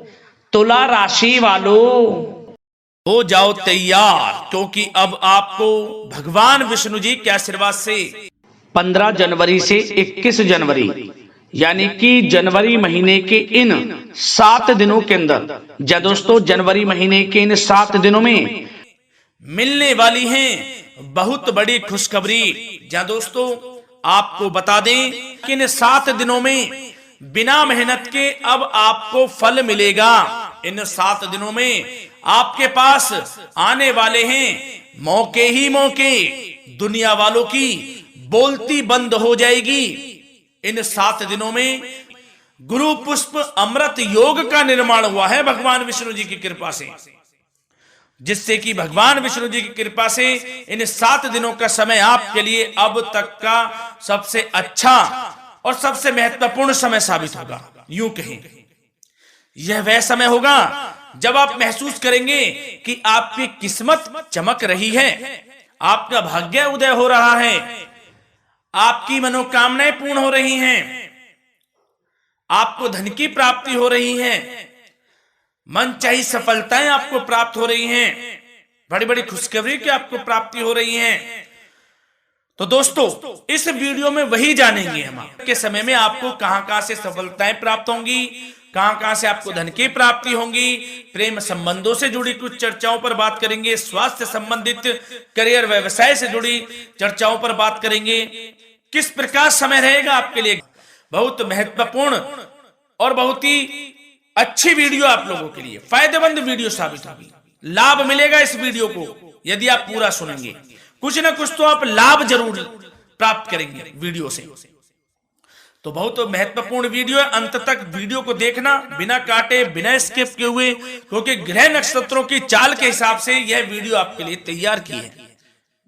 तुला राशि वालों, हो जाओ तैयार, क्योंकि अब आपको भगवान विष्णु जी के आशीर्वाद से 15 जनवरी से 21 जनवरी यानी कि जनवरी महीने के इन 7 दिनों के अंदर, या दोस्तों जनवरी महीने के इन 7 दिनों में मिलने वाली हैं बहुत बड़ी खुशखबरी। जहां दोस्तों आपको बता दें कि इन 7 दिनों में बिना मेहनत के अब आपको फल मिलेगा। इन 7 दिनों में आपके पास आने वाले हैं मौके ही मौके। दुनिया वालों की बोलती बंद हो जाएगी। इन 7 दिनों में गुरु पुष्प अमृत योग का निर्माण हुआ है भगवान विष्णु जी की कृपा से, जिससे कि भगवान विष्णु जी की कृपा से इन 7 दिनों का समय आपके लिए अब तक का सबसे अच्छा और सबसे महत्वपूर्ण समय साबित होगा। यूं कहें, यह वह समय होगा जब आप महसूस करेंगे कि आपकी किस्मत चमक रही है, आपका भाग्य उदय हो रहा है, आपकी मनोकामनाएं पूर्ण हो रही हैं, आपको धन की प्राप्ति हो रही है, मनचाही सफलताएं आपको प्राप्त हो रही हैं, बड़ी बड़ी खुशखबरी की आपको प्राप्ति हो रही है। तो दोस्तों इस वीडियो में वही जानेंगे हम के समय में आपको कहां से सफलताएं प्राप्त होंगी, कहां से आपको धन की प्राप्ति होंगी, प्रेम संबंधों से जुड़ी कुछ चर्चाओं पर बात करेंगे, स्वास्थ्य संबंधित करियर व्यवसाय से जुड़ी चर्चाओं पर बात करेंगे। किस प्रकार समय रहेगा आपके लिए, बहुत महत्वपूर्ण और बहुत ही अच्छी वीडियो आप लोगों के लिए फायदेमंद वीडियो साबित होगी। लाभ मिलेगा इस वीडियो को यदि आप पूरा सुनेंगे, कुछ ना कुछ तो आप लाभ जरूर प्राप्त करेंगे वीडियो से। तो बहुत महत्वपूर्ण वीडियो है, अंत तक वीडियो को देखना बिना काटे बिना स्किप किए हुए, क्योंकि ग्रह नक्षत्रों की चाल के हिसाब से यह वीडियो आपके लिए तैयार की है।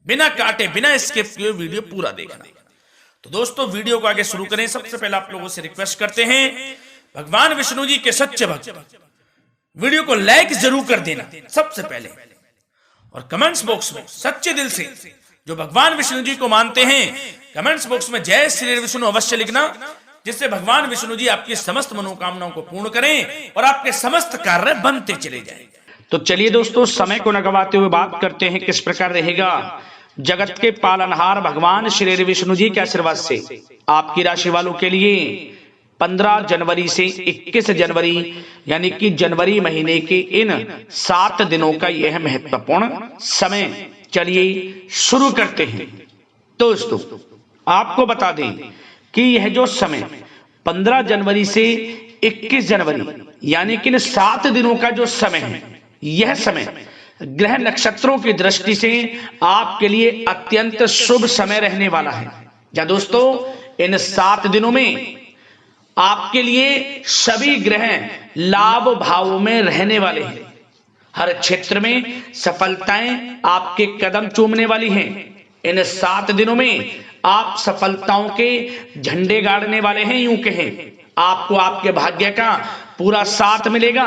बिना काटे बिना स्किप किए वीडियो पूरा देखना। तो दोस्तों वीडियो को आगे शुरू करें। सबसे पहले आप लोगों से रिक्वेस्ट करते हैं, भगवान विष्णु जी के सच्चे भक्त वीडियो को लाइक जरूर कर देना सबसे पहले, और कमेंट्स बॉक्स में सच्चे दिल से जो भगवान विष्णु जी को मानते हैं कमेंट्स बॉक्स में जय श्री विष्णु अवश्य लिखना, जिससे भगवान विष्णु जी आपकी समस्त मनोकामनाओं को पूर्ण करें और आपके समस्त कार्य बनते चले जाएं। तो चलिए दोस्तों समय को न गवाते हुए बात करते हैं किस प्रकार रहेगा जगत के पालनहार भगवान श्री विष्णु जी के आशीर्वाद से आपकी राशि वालों के लिए 15 जनवरी से 21 जनवरी यानी कि जनवरी महीने के इन 7 दिनों का यह महत्वपूर्ण समय। चलिए शुरू करते हैं। दोस्तों आपको बता दें कि यह जो समय 15 जनवरी से 21 जनवरी यानी कि इन 7 दिनों का जो समय है, यह समय ग्रह नक्षत्रों की दृष्टि से आपके लिए अत्यंत शुभ समय रहने वाला है। या दोस्तों इन 7 दिनों में आपके लिए सभी ग्रह लाभ भाव में रहने वाले हैं। हर क्षेत्र में सफलताएं आपके कदम चूमने वाली हैं। इन 7 दिनों में आप सफलताओं के झंडे गाड़ने वाले हैं। यूं कहें, आपको आपके भाग्य का पूरा साथ मिलेगा।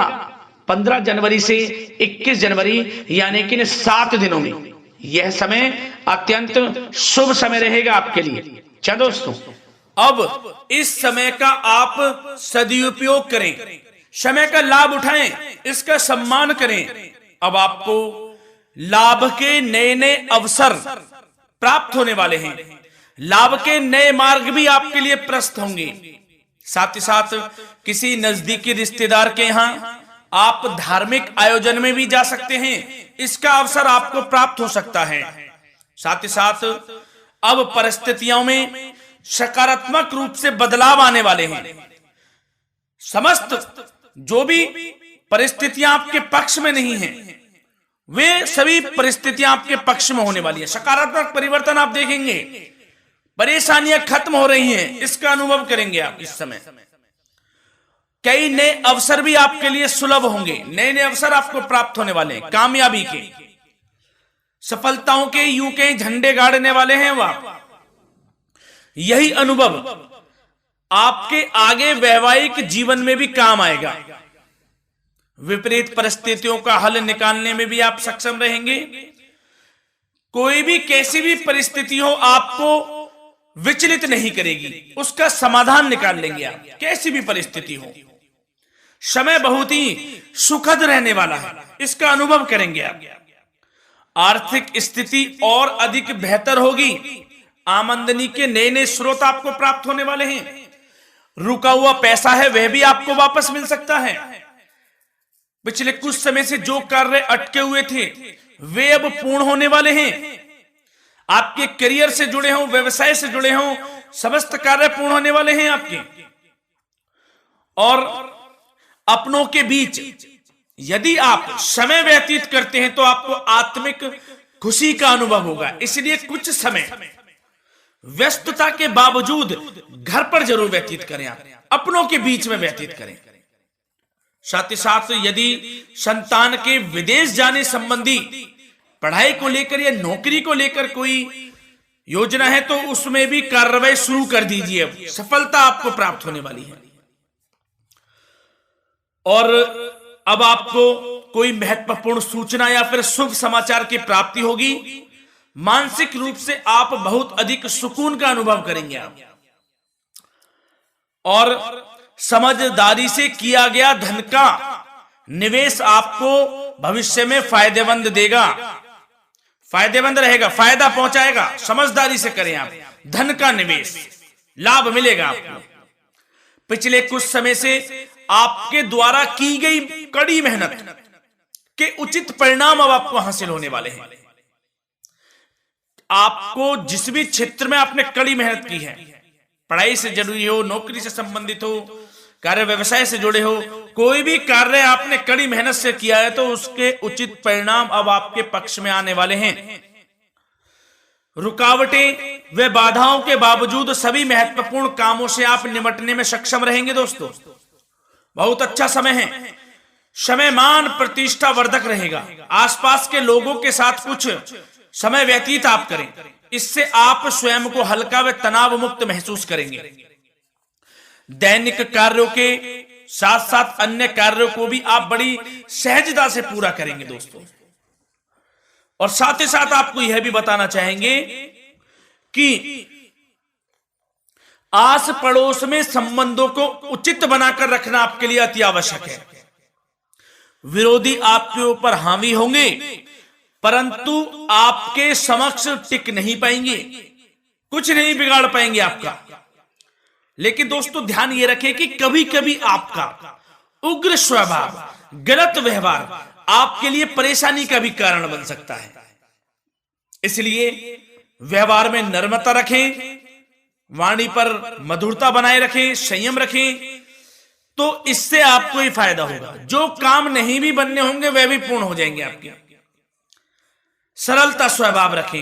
15 जनवरी से 21 जनवरी यानी कि इन 7 दिनों में यह समय अत्यंत शुभ समय रहेगा आपके लिए। क्या दोस्तों, अब इस समय का आप सदुपयोग करें, समय का लाभ उठाएं, इसका सम्मान करें। अब आपको लाभ के नए नए अवसर प्राप्त होने वाले हैं, लाभ के नए मार्ग भी आपके लिए प्रशस्त होंगे। साथ ही साथ किसी नजदीकी रिश्तेदार के यहां आप धार्मिक आयोजन में भी जा सकते हैं, इसका अवसर आपको प्राप्त हो सकता है। साथ ही साथ अब परिस्थितियों में सकारात्मक रूप से बदलाव आने वाले हैं। समस्त जो भी परिस्थितियां आपके पक्ष में नहीं हैं, वे सभी परिस्थितियां आपके पक्ष में होने वाली है। सकारात्मक परिवर्तन आप देखेंगे, परेशानियां खत्म हो रही हैं, इसका अनुभव करेंगे आप इस समय। कई नए अवसर भी आपके लिए सुलभ होंगे, नए नए अवसर आपको प्राप्त होने वाले हैं, कामयाबी के, सफलताओं के, यूं के झंडे गाड़ने वाले हैं वह। यही अनुभव आपके आगे वैवाहिक जीवन में भी काम आएगा। विपरीत परिस्थितियों का हल निकालने में भी आप सक्षम रहेंगे। कोई भी कैसी भी परिस्थिति हो आपको विचलित नहीं करेगी, उसका समाधान निकाल लेंगे आप, कैसी भी परिस्थिति हो। समय बहुत ही सुखद रहने वाला है, इसका अनुभव करेंगे आप। आर्थिक स्थिति और अधिक बेहतर होगी। आमदनी के नए नए स्रोत आपको प्राप्त होने वाले हैं। रुका हुआ पैसा है वह भी आपको वापस मिल सकता है। पिछले कुछ समय से जो कार्य अटके हुए थे वे अब पूर्ण होने वाले हैं। आपके करियर से जुड़े हों, व्यवसाय से जुड़े हों, समस्त कार्य पूर्ण होने वाले हैं आपके। और अपनों के बीच यदि आप समय व्यतीत करते हैं तो आपको आत्मिक खुशी का अनुभव होगा। इसलिए कुछ समय व्यस्तता के बावजूद घर पर जरूर व्यतीत करें, आप अपनों के बीच में व्यतीत करें। साथ ही साथ यदि संतान के विदेश जाने संबंधी पढ़ाई को लेकर या नौकरी को लेकर कोई योजना है तो उसमें भी कार्रवाई शुरू कर दीजिए। अब सफलता आपको प्राप्त होने वाली है। और अब आपको कोई महत्वपूर्ण सूचना या फिर शुभ समाचार की प्राप्ति होगी। मानसिक रूप से आप बहुत अधिक सुकून का अनुभव करेंगे आप। और समझदारी से किया गया धन का निवेश आपको भविष्य में फायदेमंद देगा, फायदेमंद रहेगा, फायदा पहुंचाएगा। समझदारी से करें आप। धन का निवेश लाभ मिलेगा आपको। पिछले कुछ समय से आपके द्वारा की गई कड़ी मेहनत के उचित परिणाम अब आपको हासिल होने वाले हैं। आपको जिस भी क्षेत्र में आपने कड़ी मेहनत की है, पढ़ाई से जुड़ी हो, नौकरी से संबंधित हो, कार्य व्यवसाय से जुड़े हो, कोई भी कार्य आपने कड़ी मेहनत से किया है तो उसके उचित परिणाम अब आपके पक्ष में आने वाले हैं। रुकावटें व बाधाओं के बावजूद सभी महत्वपूर्ण कामों से आप निपटने में सक्षम रहेंगे। दोस्तों बहुत अच्छा समय है। समय मान प्रतिष्ठा वर्धक रहेगा। आसपास के लोगों के साथ कुछ समय व्यतीत आप करें, इससे आप स्वयं को हल्का व तनाव मुक्त महसूस करेंगे। दैनिक कार्यों के साथ साथ अन्य कार्यों को भी आप बड़ी सहजता से पूरा करेंगे दोस्तों। और साथ ही साथ आपको यह भी बताना चाहेंगे कि आस पड़ोस में संबंधों को उचित बनाकर रखना आपके लिए अति आवश्यक है। विरोधी आपके ऊपर हावी होंगे परंतु आपके समक्ष टिक नहीं पाएंगे, कुछ नहीं बिगाड़ पाएंगे आपका। लेकिन दोस्तों ध्यान ये रखें कि कभी कभी आपका उग्र स्वभाव, गलत व्यवहार आपके लिए परेशानी का भी कारण बन सकता है। इसलिए व्यवहार में नम्रता रखें, वाणी पर मधुरता बनाए रखें, संयम रखें, तो इससे आपको ही फायदा होगा। जो काम नहीं भी बनने होंगे वह भी पूर्ण हो जाएंगे आपके। सरलता स्वभाव रखें।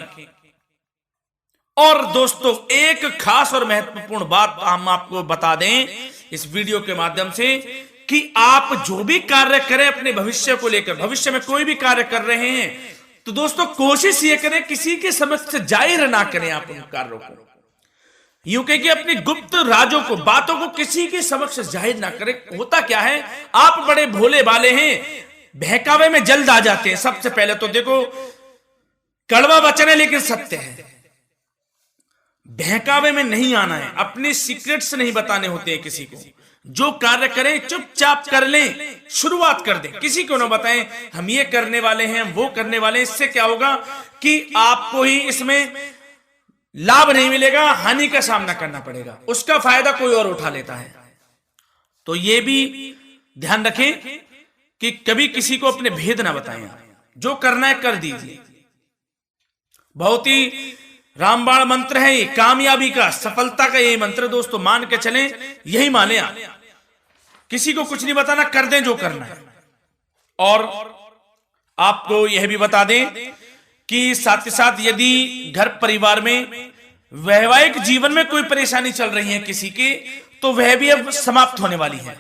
और दोस्तों एक खास और महत्वपूर्ण बात हम आपको बता दें इस वीडियो के माध्यम से कि आप जो भी कार्य करें अपने भविष्य को लेकर, भविष्य में कोई भी कार्य कर रहे हैं तो दोस्तों कोशिश ये करें किसी के समक्ष जाहिर ना करें आप उन कार्यों को। यूं कह कि अपनी गुप्त राजों को, बातों को किसी के समक्ष जाहिर ना करें। होता क्या है, आप बड़े भोले भाले हैं, बहकावे में जल्द आ जाते हैं। सबसे पहले तो देखो कड़वा वचन है लेकिन सत्य है। बहकावे में नहीं आना है, अपने सीक्रेट्स नहीं बताने होते हैं किसी को। जो कार्य करें चुपचाप कर लें, शुरुआत कर दें, किसी को ना बताएं हम ये करने वाले हैं, हम वो करने वाले हैं। इससे क्या होगा कि आपको ही इसमें लाभ नहीं मिलेगा, हानि का सामना करना पड़ेगा, उसका फायदा कोई और उठा लेता है। तो ये भी ध्यान रखें कि कभी किसी को अपने भेद ना बताएं। जो करना है कर दीजिए। बहुत ही रामबाण मंत्र है ये, कामयाबी का, सफलता का यही मंत्र दोस्तों। मान के चलें, यही माने आप। किसी को कुछ नहीं बताना, कर दें जो करना है। और आपको यह भी बता दें कि साथ ही साथ यदि घर परिवार में वैवाहिक जीवन में कोई परेशानी चल रही है किसी के, तो वह भी अब समाप्त होने वाली है।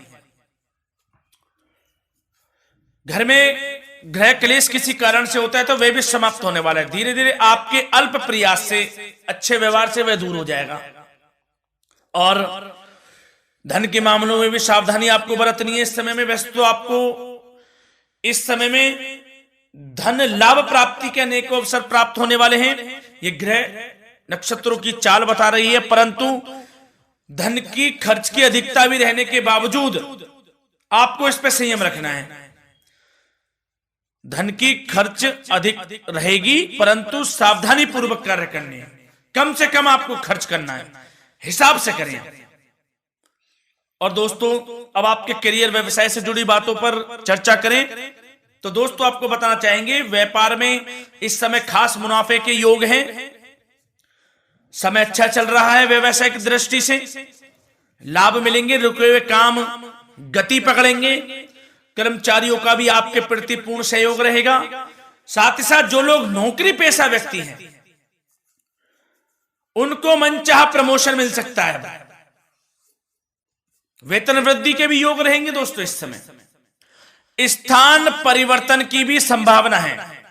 घर में गृह क्लेश किसी कारण से होता है तो वह भी समाप्त होने वाला है। धीरे धीरे आपके अल्प प्रयास से, अच्छे व्यवहार से वह दूर हो जाएगा। और धन के मामलों में भी सावधानी आपको बरतनी है इस समय में। वैसे तो आपको इस समय में धन लाभ प्राप्ति के अनेक अवसर प्राप्त होने वाले हैं, ये ग्रह नक्षत्रों की चाल बता रही है। परंतु धन की खर्च की अधिकता भी रहने के बावजूद आपको इस पे संयम रखना है। धन की खर्च अधिक रहेगी, परंतु सावधानी पूर्वक कार्य करने हैं। कम से कम आपको खर्च करना है, हिसाब से करें। और दोस्तों, अब आपके करियर व्यवसाय से जुड़ी बातों पर चर्चा करें तो दोस्तों आपको बताना चाहेंगे, व्यापार में इस समय खास मुनाफे के योग हैं। समय अच्छा चल रहा है, व्यवसाय की दृष्टि से लाभ मिलेंगे, रुके हुए काम गति पकड़ेंगे। कर्मचारियों का भी आपके प्रति पूर्ण सहयोग रहेगा। साथ ही साथ जो लोग नौकरी पेशा व्यक्ति हैं उनको मनचाहा प्रमोशन मिल सकता है। वेतन वृद्धि के भी योग रहेंगे दोस्तों। इस समय स्थान परिवर्तन की भी संभावना है।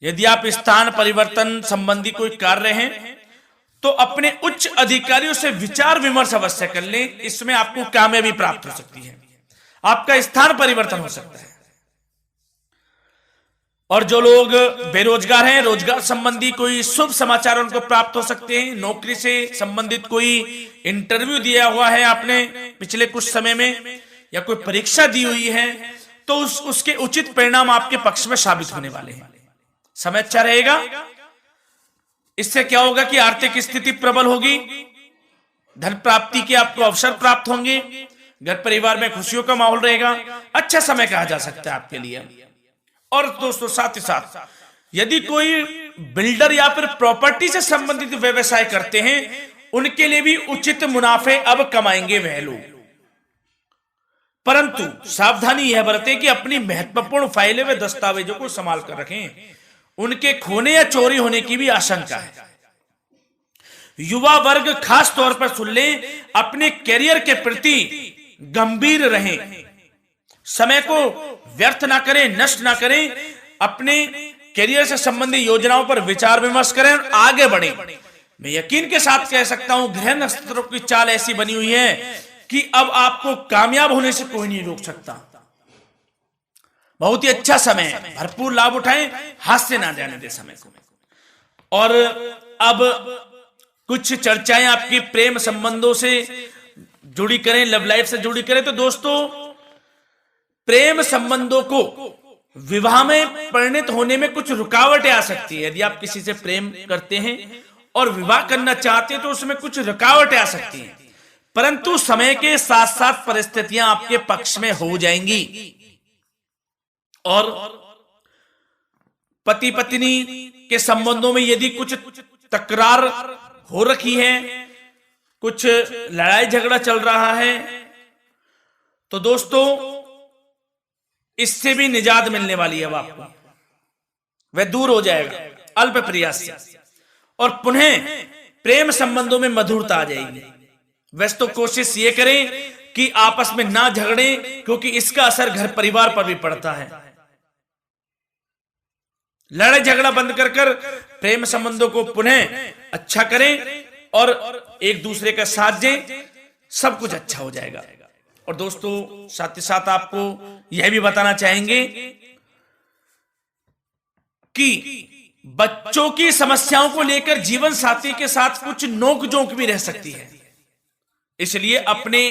यदि आप स्थान परिवर्तन संबंधी कोई कार्य हैं तो अपने उच्च अधिकारियों से विचार विमर्श अवश्य कर लें। इसमें आपको कामयाबी प्राप्त हो सकती है, आपका स्थान परिवर्तन हो सकता है। और जो लोग बेरोजगार हैं, रोजगार संबंधी कोई शुभ समाचार उनको प्राप्त हो सकते हैं। नौकरी से संबंधित कोई इंटरव्यू दिया हुआ है आपने पिछले कुछ समय में, या कोई परीक्षा दी हुई है, तो उसके उचित परिणाम आपके पक्ष में साबित होने वाले हैं। समय अच्छा रहेगा। इससे क्या होगा कि आर्थिक स्थिति प्रबल होगी, धन प्राप्ति के आपको अवसर प्राप्त होंगे, घर परिवार में खुशियों का माहौल रहेगा। अच्छा समय कहा जा सकता है आपके लिए। और दोस्तों साथ ही साथ यदि कोई बिल्डर या फिर प्रॉपर्टी से संबंधित व्यवसाय करते हैं, उनके लिए भी उचित मुनाफे अब कमाएंगे वह लोग। परंतु सावधानी यह बरतें कि अपनी महत्वपूर्ण फाइलें व दस्तावेजों को संभाल कर रखें, उनके खोने या चोरी होने की भी आशंका है। युवा वर्ग खास तौर पर सुन लें, अपने कैरियर के प्रति गंभीर रहें, समय को व्यर्थ ना करें, नष्ट ना करें। अपने कैरियर से संबंधित योजनाओं पर विचार विमर्श करें और आगे बढ़ें। मैं यकीन के साथ कह सकता हूं, ग्रह नक्षत्रों की चाल ऐसी बनी हुई है कि अब आपको कामयाब होने से कोई नहीं रोक सकता। बहुत ही अच्छा समय है, भरपूर लाभ उठाएं, हाथ से ना जाने दे समय को। और अब कुछ चर्चाएं आपकी प्रेम संबंधों से जुड़ी करें, लव लाइफ से जुड़ी करें। तो दोस्तों, प्रेम संबंधों को विवाह में परिणत होने में कुछ रुकावटें आ सकती है। यदि आप किसी से प्रेम करते हैं और विवाह करना चाहते हैं तो उसमें कुछ रुकावटें आ सकती हैं, परंतु समय के साथ साथ परिस्थितियां आपके पक्ष में हो जाएंगी। और पति पत्नी के संबंधों में यदि कुछ तकरार हो रखी है, कुछ लड़ाई झगड़ा चल रहा है, तो दोस्तों इससे भी निजात मिलने वाली है। अब आपको वह दूर हो जाएगा अल्प प्रयास से, और पुनः प्रेम संबंधों में मधुरता आ जाएगी। वैसे तो कोशिश ये करें कि आपस में ना झगड़ें, क्योंकि इसका असर घर परिवार पर भी पड़ता है। लड़ाई झगड़ा बंद कर प्रेम संबंधों को पुनः अच्छा करें और एक दूसरे का साथ दें, सब कुछ अच्छा हो जाएगा। और दोस्तों साथ ही साथ आपको यह भी बताना चाहेंगे कि बच्चों की समस्याओं को लेकर जीवन साथी के साथ कुछ नोक-झोंक भी रह सकती है। इसलिए अपने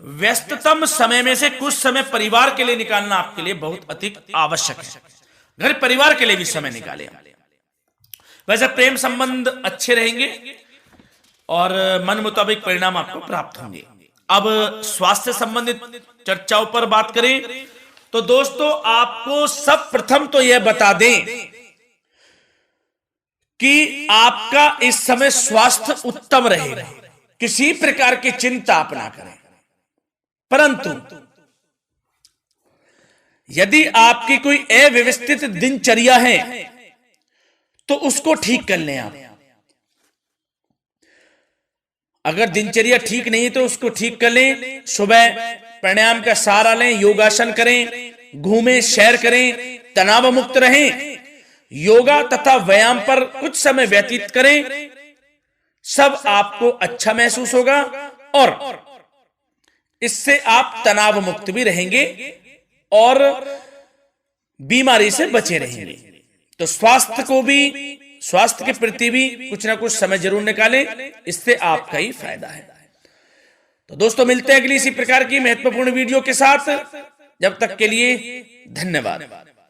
व्यस्ततम समय में से कुछ समय परिवार के लिए निकालना आपके लिए बहुत अधिक आवश्यक है। घर परिवार के लिए भी समय निकालें। वैसे प्रेम संबंध अच्छे रहेंगे और मन मुताबिक परिणाम आपको प्राप्त होंगे। अब स्वास्थ्य संबंधित चर्चाओं पर बात करें तो दोस्तों, आपको सब प्रथम तो यह बता दें कि आपका इस समय स्वास्थ्य उत्तम रहेगा। किसी प्रकार की चिंता आप ना करें, परंतु यदि आपकी कोई अव्यवस्थित दिनचर्या है तो उसको ठीक कर लें आप। अगर दिनचर्या ठीक नहीं तो उसको ठीक कर लें। सुबह प्राणायाम का सहारा लें, योगासन करें, घूमें, सैर करें, तनाव मुक्त रहें, योगा तथा व्यायाम पर कुछ समय व्यतीत करें। सब आपको अच्छा महसूस होगा और इससे आप तनाव मुक्त भी रहेंगे और बीमारी से बचे रहेंगे। तो स्वास्थ्य के प्रति भी कुछ ना कुछ समय जरूर निकालें, इससे आपका ही फायदा है। तो दोस्तों मिलते हैं अगली इसी प्रकार की महत्वपूर्ण वीडियो के साथ। जब तक के लिए धन्यवाद।